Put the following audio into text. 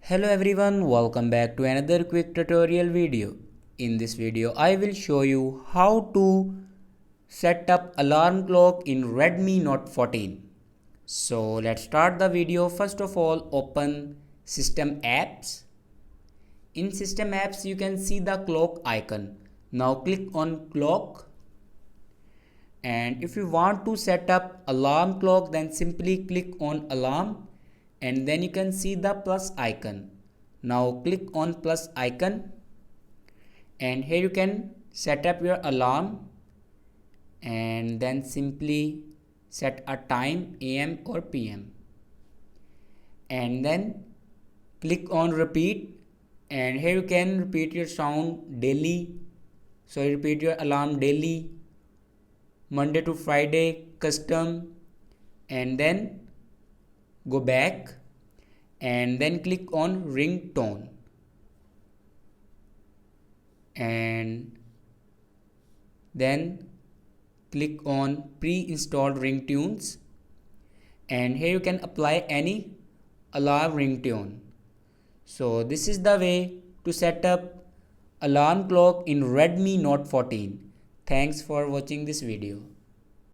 Hello everyone, welcome back to another quick tutorial video. In this video, I will show you how to set up alarm clock in Redmi Note 14. So let's start the video. First of all, open System Apps. In System Apps, you can see the clock icon. Now click on clock. And if you want to set up alarm clock, then simply click on alarm and then you can see the plus icon. Now click on plus icon and here you can set up your alarm and then simply set a time AM or PM and then click on repeat and here you can repeat your sound daily. So you repeat your alarm daily, Monday to Friday, custom, and then go back and then click on ringtone and then click on pre-installed ringtones and here you can apply any alarm ringtone. So this is the way to set up alarm clock in Redmi Note 14. Thanks for watching this video.